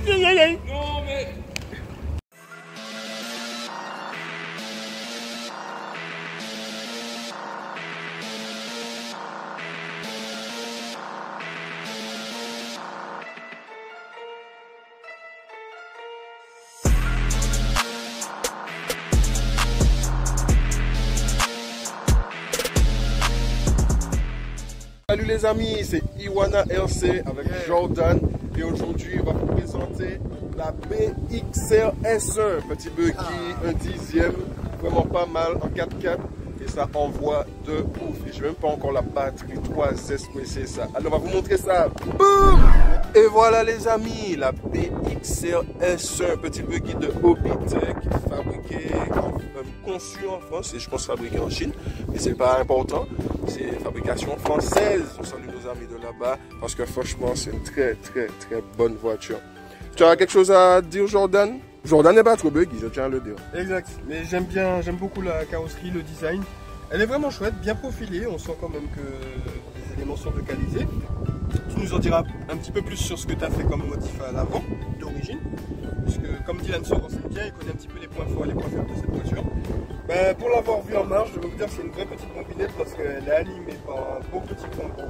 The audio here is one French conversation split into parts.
Non mais... Salut les amis, c'est Iwana RC avec Jordan et aujourd'hui on va vous présenter la BXR S1, petit buggy, un dixième, vraiment pas mal en 4x4 et ça envoie de ouf. Et je n'ai même pas encore la batterie 3S pour essayer ça. Alors on va vous montrer ça. Boum! Et voilà les amis, la BXR S1, petit buggy de Hobbytech, fabriqué, conçu en France et je pense fabriqué en Chine, mais c'est pas important. C'est fabrication française. On salue nos amis de là-bas parce que franchement c'est une très bonne voiture. Tu as quelque chose à dire Jordan? Jordan n'est pas trop buggy, je tiens à le dire. Exact, mais j'aime beaucoup la carrosserie, le design. Elle est vraiment chouette, bien profilée, on sent quand même que les éléments sont de qualité. Tu nous en diras un petit peu plus sur ce que tu as fait comme motif à l'avant d'origine. Puisque comme Dylan se renseigne bien, il connaît un petit peu les points forts et les points faibles de cette voiture. Pour l'avoir vu en marche, je vais vous dire que c'est une vraie petite mobilette parce qu'elle est animée par un beau petit combo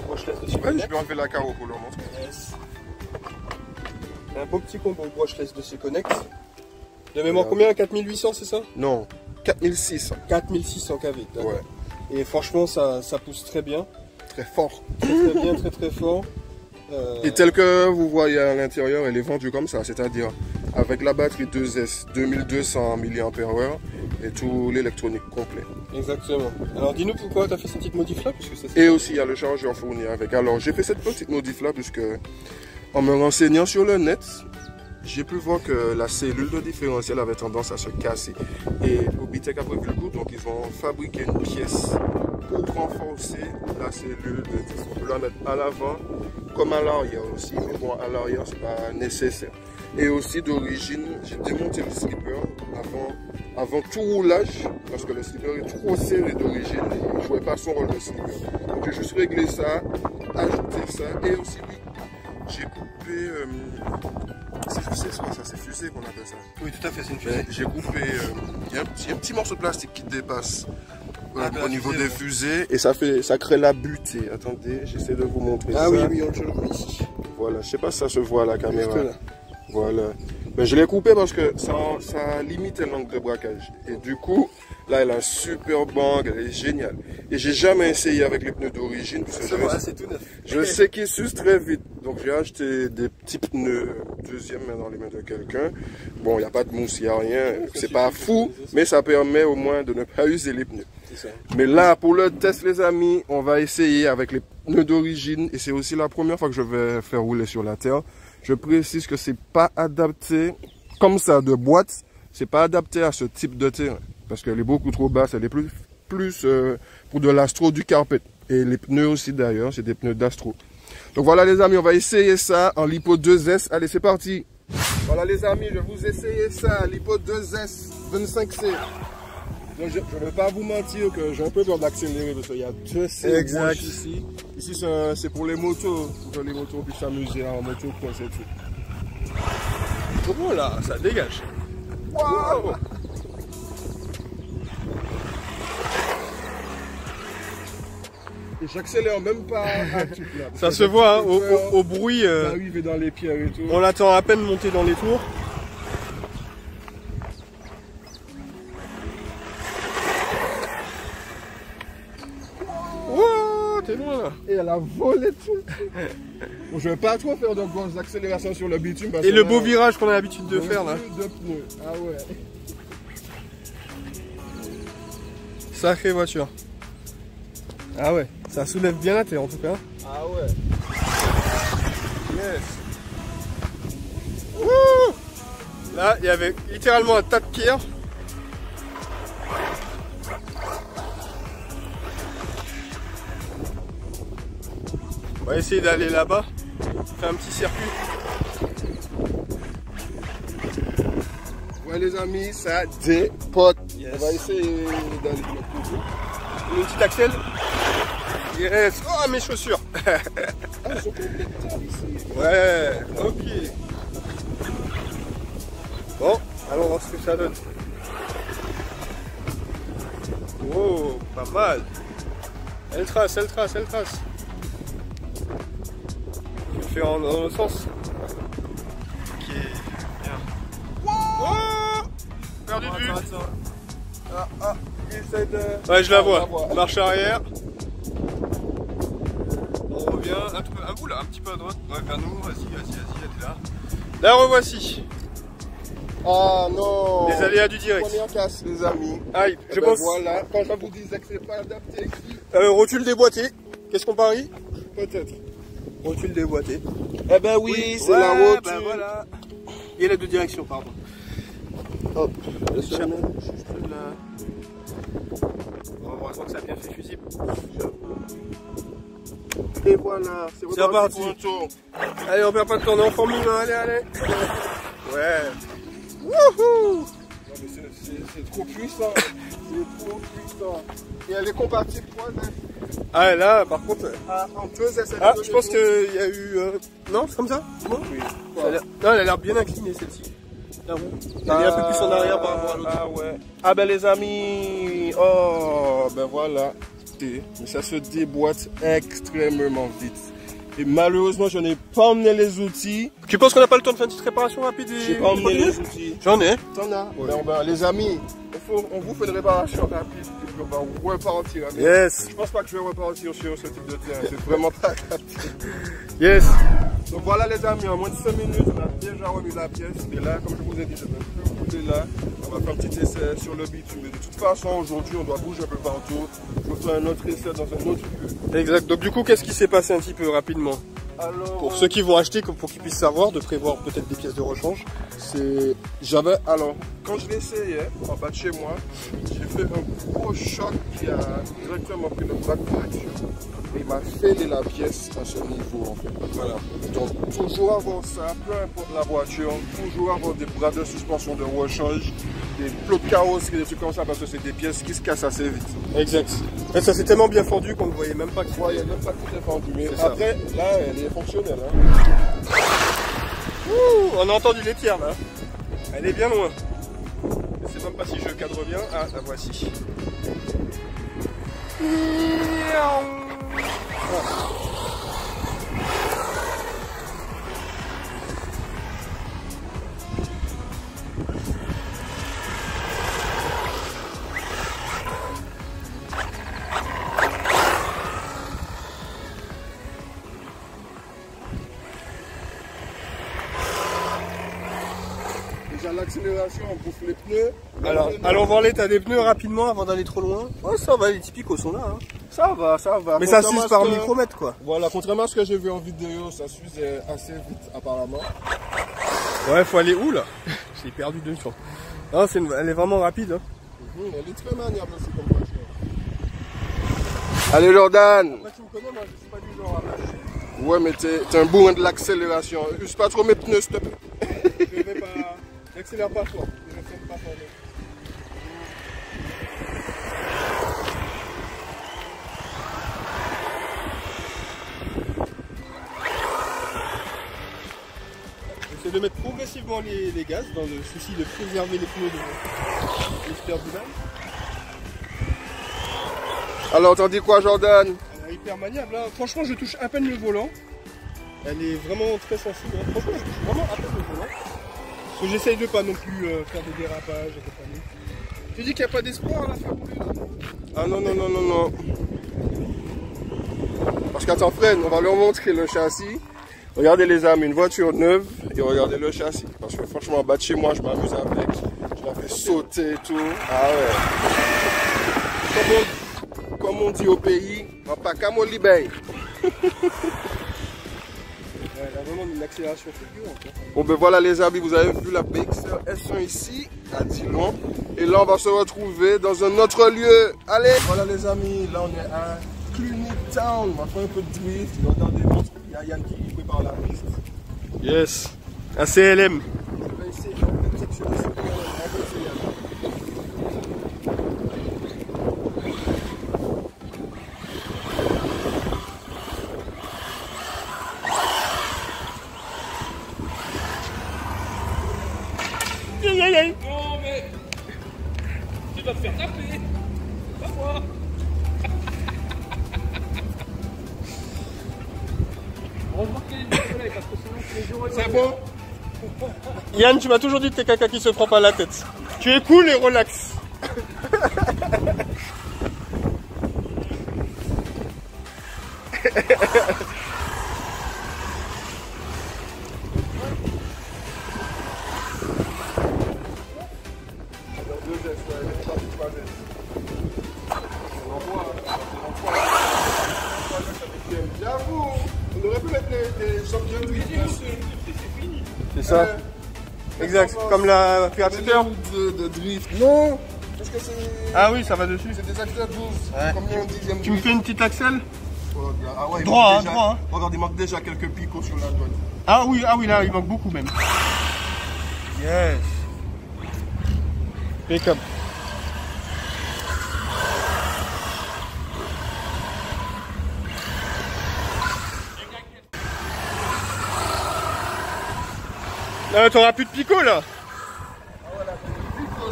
brushless de Seconnex. Je vais enlever la carreau pour leur montrer. Yes. Un beau petit combo brushless de Seconnex. De mémoire combien? 4800 c'est ça? Non, 4600. 4600 kV. Ouais. Et franchement ça pousse très bien. Très fort. Très bien, très fort. Et tel que vous voyez à l'intérieur, elle est vendue comme ça, c'est-à-dire avec la batterie 2S 2200 mAh et tout l'électronique complet. Exactement. Alors dis-nous pourquoi tu as fait cette petite modif là et aussi il y a le chargeur fourni avec. Alors j'ai fait cette petite modif là puisque en me renseignant sur le net, j'ai pu voir que la cellule de différentiel avait tendance à se casser. Et Hobbytech a prévu le coup, donc ils ont fabriqué une pièce pour renforcer la cellule de disque. On peut la mettre à l'avant comme à l'arrière aussi, mais bon, à l'arrière c'est pas nécessaire. Et aussi d'origine, j'ai démonté le slipper avant tout roulage, parce que le slipper est trop serré d'origine, il ne jouait pas son rôle de slipper. Donc j'ai juste réglé ça, ajouté ça, et aussi oui, j'ai coupé... c'est fusée qu'on appelle ça. Oui, tout à fait, c'est une fusée. J'ai coupé, il y a un petit morceau de plastique qui dépasse au niveau des fusées et ça crée la butée. Attendez, j'essaie de vous montrer ça. Ah oui, on le voit ici. Voilà, je sais pas si ça se voit à la caméra. Voilà. Mais je l'ai coupé parce que ça limitait l'angle de braquage. Et du coup, là, elle a un super angle, elle est géniale. Et j'ai jamais essayé avec les pneus d'origine. C'est tout neuf. Je sais qu'ils s'usent très vite. Donc j'ai acheté des petits pneus deuxième main dans les mains de quelqu'un. Bon, il n'y a pas de mousse, il n'y a rien. C'est pas fou, mais ça permet au moins de ne pas user les pneus. Mais là, pour le test, les amis, on va essayer avec les pneus d'origine. Et c'est aussi la première fois que je vais faire rouler sur la terre. Je précise que c'est pas adapté comme ça de boîte. C'est pas adapté à ce type de terrain. Parce qu'elle est beaucoup trop basse. Elle est plus pour de l'astro, du carpet. Et les pneus aussi d'ailleurs, c'est des pneus d'astro. Donc voilà les amis, on va essayer ça en Lipo 2S. Allez, c'est parti. Voilà les amis, je vais vous essayer ça, Lipo 2S 25C. Donc, je ne vais pas vous mentir que j'ai un peu peur d'accélérer parce qu'il y a deux C ici. Ici c'est pour les motos, pour que les motos puissent s'amuser en moto, c'est tout. Oh là, ça dégage. Wow. Et j'accélère même pas à tout là. Ça se voit hein, au bruit. Arriver dans les pierres et tout. On l'attend à peine monter dans les tours. Wow, t'es loin là. Et elle a volé tout le truc. Bon, je vais pas trop faire de grosses accélérations sur le bitume. Parce et que le là, beau virage qu'on a l'habitude de faire là. De pneus. Ah ouais. Sacrée voiture. Ah ouais, ça soulève bien la terre en tout cas. Ah ouais. Yes. Wouh. Là, il y avait littéralement un tas de pierres. On va essayer d'aller là-bas, faire un petit circuit. Ouais les amis, ça dépote. Yes. On va essayer d'aller de l'autre côté. Une petite axelle. Yes. Oh mes chaussures. Ah, ils sont complètement ici. Ouais, ok. ça donne. Oh, pas mal. Elle trace, elle trace, elle trace. Je fais dans l'autre sens. Ok, bien. Oh, perdu de vue. Ah, essaye de... Ouais, je la vois. Marche arrière. On revient un petit peu à droite. Ouais, vers nous. Vas-y, elle est là. La revoici. Ah non. Les aléas du direct. On est en casse, les amis. Aïe, je pense. Voilà, quand je vous disais que c'est pas adapté. Rotule déboîté. Qu'est-ce qu'on parie? Peut-être. Rotule déboîté. Eh ben oui, c'est la rotule. Bah voilà. Et la deux directions, pardon. Hop, je Juste là. Heureusement que ça a bien fait fusible. Et voilà, c'est reparti. pour un tour. Allez, on perd pas de temps, on est en Formule 1, allez. Ouais. Wouhou! C'est trop puissant. C'est trop puissant. Et elle est compatible 3S. Ah, là, par contre. En 2S. Ah, je pense qu'il y a eu. Non, c'est comme ça? Non, Oui. non, elle a l'air bien inclinée celle-ci. La roue. Elle est un peu plus en arrière par rapport à l'autre. Ah ouais. Ah ben les amis. Oh, ben voilà. Mais ça se déboîte extrêmement vite. Et malheureusement, je n'ai pas emmené les outils. Tu penses qu'on n'a pas le temps de faire une petite réparation rapide? J'ai pas emmené les outils. J'en ai. T'en as? Ouais. Ben, les amis, on vous fait une réparation rapide. Et puis on va repartir. Yes. Je pense pas que je vais repartir sur ce type de terrain. C'est vraiment pas adapté. Yes. Donc voilà les amis, en moins de 5 minutes, on a déjà remis la pièce. Et là, comme je vous ai dit, je vais plus rouler là. On va faire un petit essai sur le bitume. Mais de toute façon, aujourd'hui, on doit bouger un peu partout. Je vais faire un autre essai dans un autre lieu. Exact. Donc du coup, qu'est-ce qui s'est passé un petit peu rapidement? Alors, pour ceux qui vont acheter, pour qu'ils puissent savoir, de prévoir peut-être des pièces de rechange. Alors, quand je l'ai essayé en bas de chez moi, j'ai fait un gros choc qui a directement pris le bras de traction. Et il m'a fêlé la pièce à ce niveau en fait. Voilà. Donc toujours avoir ça, peu importe la voiture, toujours avoir des bras de suspension de rechange, des plots de carrosserie, des trucs comme ça, parce que c'est des pièces qui se cassent assez vite. Exact. En fait, ça s'est tellement bien fendu qu'on ne voyait même pas que il n'y a même pas tout est fendu. Mais ça. Après, là, elle est fonctionnelle. Hein. Ouh, on a entendu les tiers là. Elle est bien loin. Je sais même pas si je cadre bien. Ah, la voici. Déjà l'accélération, on bouffe les pneus. Alors, allons voir l'état des pneus rapidement avant d'aller trop loin. Oh, ça va, les typicaux sont là. Hein. Ça va, ça va. Mais ça s'use par micromètre quoi. Voilà, contrairement à ce que j'ai vu en vidéo, ça s'use assez vite apparemment. Ouais, faut aller où là? J'ai perdu 2 fois. Non, elle est vraiment rapide. Hein. Elle est très maniable aussi comme voiture. Allez Jordan. Après, tu me connais, moi je suis pas du genre à lâcher. Ouais, mais t'es un bourrin de l'accélération. Use pas trop mes pneus, s'il te plaît. Je vais pas. J'accélère pas fort. Je n'accélère pas fort. J'essaie de mettre progressivement les gaz dans le souci de préserver les pneus de l'espère du mal. Alors, t'en dis quoi, Jordan? Elle est hyper maniable. Hein. Franchement, je touche à peine le volant. Elle est vraiment très sensible. Hein. Franchement, je touche vraiment à peine le volant. Parce que j'essaye de pas non plus faire des dérapages et compagnie. Tu dis qu'il n'y a pas d'espoir à la faire rouler là? Ah non, non, non, non, non. Parce qu'attends, freine, on va leur montrer le châssis. Regardez les amis, une voiture neuve et regardez le châssis. Parce que franchement, en bas de chez moi, je m'amuse avec. Je la fais sauter et tout. Ah ouais. Comme on dit au pays, on pas qu'à mon libérer. Elle a vraiment une accélération fulgurante. Bon ben voilà les amis, vous avez vu la BXR S1 ici, à Dillon. Et là on va se retrouver dans un autre lieu. Allez. Voilà les amis, là on est à Cluny Town. On va faire un peu de drift. Regardez, il y a Yann qui prépare la piste. Yes. Un CLM. Je vais essayer de faire une petite section ici. Aïe aïe aïe. Non mais vas te faire taper. Pas moi. Heureusement qu'il y a du soleil parce que sinon tous les jours. C'est bon. Yann, tu m'as toujours dit que t'es quelqu'un qui se prend pas la tête. Tu es cool et relax. J'avoue, on aurait pu mettre des champions de C'est ça. Exact, comme la Fiat Shooter. de drift. Non, parce que c'est. Ah oui, ça va dessus. C'est des acteurs 12. Ouais. Combien on dit j'aime Tu me fais une petite axelle? Ah ouais, Droit, il manque hein, déjà, droit, hein. Regarde, il manque déjà quelques picots sur la droite. Ah oui, là, il manque beaucoup même. Yes. Impeccable. T'auras plus de picot là.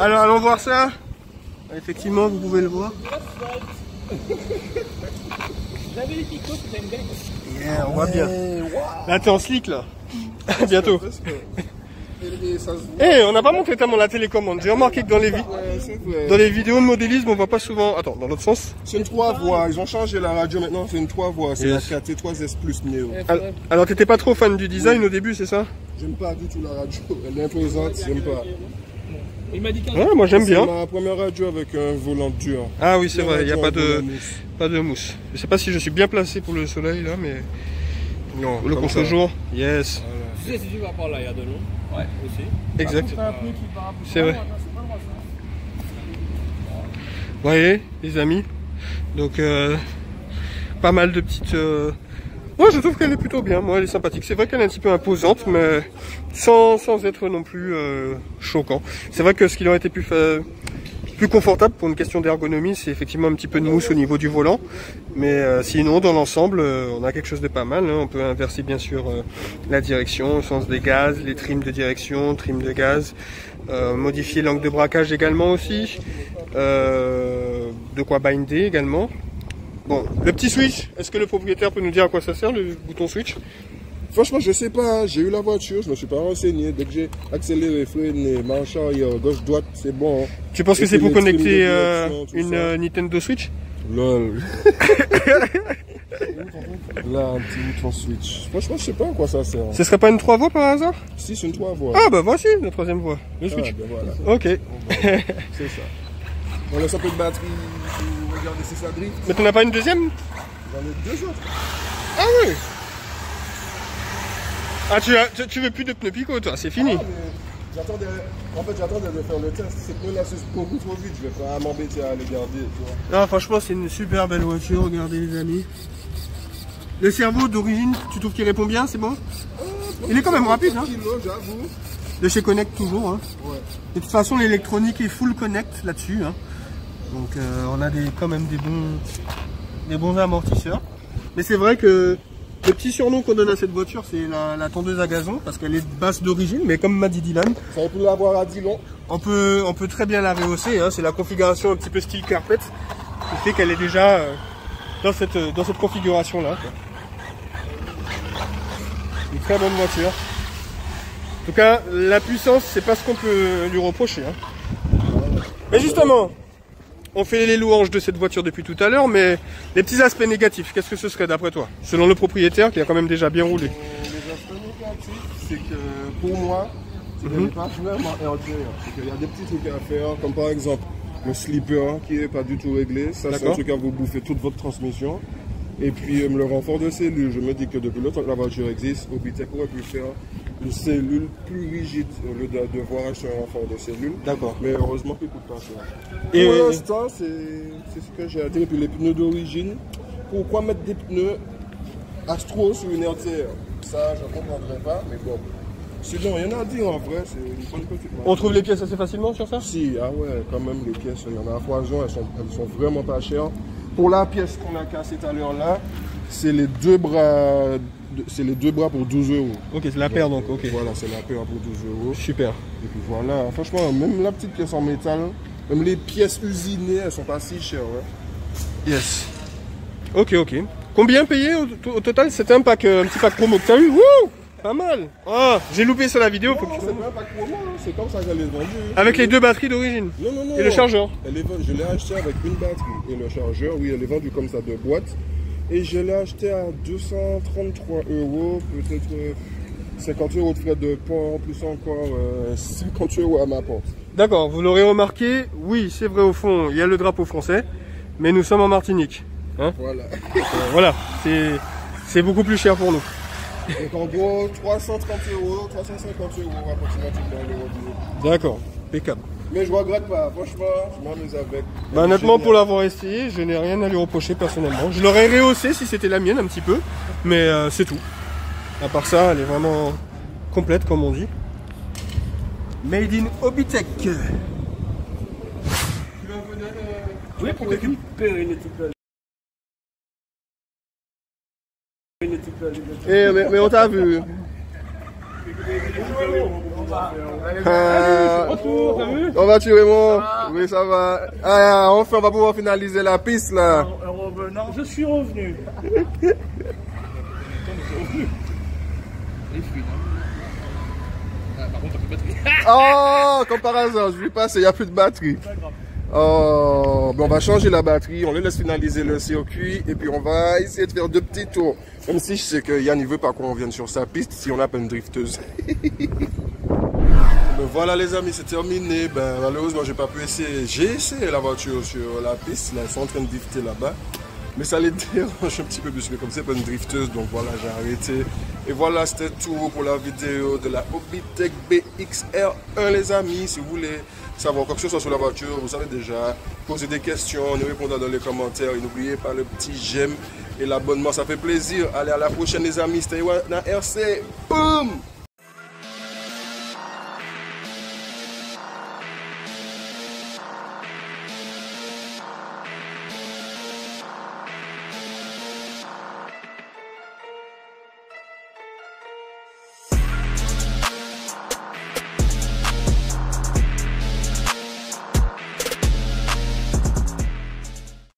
Alors allons voir ça. Effectivement, vous pouvez le voir. J'avais les picots, c'était une belle. Yeah, on voit bien. Là t'es en slick là. Bientôt. Eh, on n'a pas monté tellement la télécommande. J'ai remarqué que dans les vidéos de modélisme, on voit pas souvent. Attends, dans l'autre sens. C'est une 3 voix. Ils ont changé la radio maintenant. C'est une 3 voix. C'est Yes. la KT3S Plus Neo. Alors t'étais pas trop fan du design au début, c'est ça? J'aime pas du tout la radio. Elle est imposante. J'aime pas. Il m'a dit qu'un Ouais, moi j'aime bien. C'est ma première radio avec un volant dur. Ah oui, c'est vrai, il n'y a pas de mousse. mousse. Je sais pas si je suis bien placé pour le soleil là, mais. Non, Le comme ça. contre-jour, yes. Tu sais, si tu vas par là, il y a de l'eau. Ouais, aussi. Exact. C'est vrai. Vous voyez, les amis. Donc, pas mal de petites. Moi, je trouve qu'elle est plutôt bien. Moi, elle est sympathique. C'est vrai qu'elle est un petit peu imposante, mais sans être non plus choquant. C'est vrai que ce qui aurait été plus confortable pour une question d'ergonomie, c'est effectivement un petit peu de mousse au niveau du volant. Mais sinon, dans l'ensemble, on a quelque chose de pas mal. Hein. On peut inverser bien sûr la direction au sens des gaz, les trims de direction, trims de gaz. Modifier l'angle de braquage également aussi. De quoi binder également. Bon, le petit switch, est-ce que le propriétaire peut nous dire à quoi ça sert, le bouton switch? Franchement, je sais pas. J'ai eu la voiture, je me suis pas renseigné. Dès que j'ai accéléré, freiné, marche arrière, gauche, droite, c'est bon. Hein. Tu penses que Et c'est pour les trims de connecter direction, tout une ça. Nintendo Switch? Lol. Là, un petit bouton switch. Franchement, je sais pas à quoi ça sert. Ce serait pas une 3 voies par hasard? Si, c'est une 3 voies. Ah bah voici la troisième voie, le Ah, switch. ben voilà. Ok. C'est ça. On laisse un peu de batterie pour regarder si ça drift. Mais t'en as pas une deuxième? J'en ai 2 autres. Ah oui. Ah tu veux plus de pneus Pico toi, c'est fini. Ah, mais j'attendais de faire le test. C'est que là, c'est beaucoup trop vite. Je vais pas m'embêter à les garder. Tu vois. Non franchement c'est une super belle voiture, regardez les amis. Le cerveau d'origine, tu trouves qu'il répond bien, c'est bon? Il est quand même rapide hein. Kilos, j'avoue. De chez Connect toujours hein. Ouais. De toute façon l'électronique est full Connect là-dessus hein. Donc on a quand même des bons amortisseurs. Mais c'est vrai que le petit surnom qu'on donne à cette voiture c'est la tondeuse à gazon parce qu'elle est basse d'origine, mais comme m'a dit Dylan, Ça aurait pu l'avoir à Dillon. on peut très bien la rehausser hein. C'est la configuration un petit peu style carpet qui fait qu'elle est déjà dans cette configuration là. Une très bonne voiture. En tout cas, la puissance, c'est pas ce qu'on peut lui reprocher. Hein. Mais justement, on fait les louanges de cette voiture depuis tout à l'heure, mais les petits aspects négatifs, qu'est-ce que ce serait d'après toi? Selon le propriétaire qui a quand même déjà bien roulé. Les aspects négatifs, c'est que pour moi, c'est qu'elle n'est pas vraiment RDR. C'est qu'il y a des petits trucs à faire, comme par exemple le slipper qui n'est pas du tout réglé. Ça, c'est un truc à vous bouffer toute votre transmission. Et puis le renfort de cellule, je me dis que depuis le temps que la voiture existe, Obitech aurait pu faire une cellule plus rigide au lieu de devoir acheter un renfort de cellule. D'accord. Mais heureusement qu'il ne coûte pas cher. Et pour l'instant, c'est ce que j'ai à dire. Et puis les pneus d'origine, pourquoi mettre des pneus Astro sur une RTR? Ça, je ne comprendrais pas, mais bon. Sinon, il y en a à dire en vrai, c'est une bonne petite marque. On trouve les pièces assez facilement sur ça? Si, ah ouais, quand même, les pièces, il y en a à foison, elles sont vraiment pas chères. Pour la pièce qu'on a cassée tout à l'heure là, c'est les deux bras pour 12 €. Ok, c'est la paire donc, ok. Voilà, c'est la paire pour 12 €. Super. Et puis voilà, franchement, même la petite pièce en métal, Même les pièces usinées, elles sont pas si chères. Hein. Yes. Ok, ok. Combien payé au total? C'était un petit pack promo que t'as eu. Wouh! Pas mal. Ah, j'ai loupé sur la vidéo. Non, c'est pas un pack promo, hein. C'est comme ça qu'elle est vendue. Avec les deux batteries d'origine. Non, non, non. Et le chargeur. Je l'ai acheté avec une batterie et le chargeur. Oui, elle est vendue comme ça de boîte. Et je l'ai acheté à 233 €, peut-être 50 € de frais de port, plus encore 50 € à ma porte. D'accord, vous l'aurez remarqué, oui, c'est vrai, au fond, il y a le drapeau français, mais nous sommes en Martinique. Hein, voilà. Voilà, c'est beaucoup plus cher pour nous. Donc en gros, 330 €, 350 € approximativement le revenu. D'accord, impeccable. Mais je regrette pas, franchement, je m'amuse avec. Bah, honnêtement, pour l'avoir essayé, je n'ai rien à lui reprocher personnellement. Je l'aurais rehaussé si c'était la mienne un petit peu, mais c'est tout. À part ça, elle est vraiment complète comme on dit. Made in Hobbytech. Oui, pour récupérer une étiquette. Mais on t'a vu. On va tuer mon. Oui, ça va. Ah, enfin, on va pouvoir finaliser la piste là. Je suis revenu. Par contre, t'as plus de batterie. Oh, comme par hasard, je vais passer, il n'y a plus de batterie. Oh, bon, on va changer la batterie, on les laisse finaliser le circuit et puis on va essayer de faire 2 petits tours. Même si je sais que Yann ne veut pas qu'on vienne sur sa piste si on n'a pas une drifteuse. Ben voilà les amis, c'est terminé. Ben, malheureusement, j'ai pas pu essayer. J'ai essayé la voiture sur la piste, là, ils sont en train de drifter là-bas. Mais ça les dérange un petit peu plus, mais comme c'est pas une drifteuse, donc voilà, j'ai arrêté. Et voilà, c'était tout pour la vidéo de la Hobbytech BXR1 les amis. Si vous voulez savoir quoi que ce soit sur la voiture, vous savez déjà, poser des questions, nous répondre dans les commentaires. Et n'oubliez pas le petit j'aime et l'abonnement, ça fait plaisir. Allez, à la prochaine les amis, c'était Iwana RC. Boum!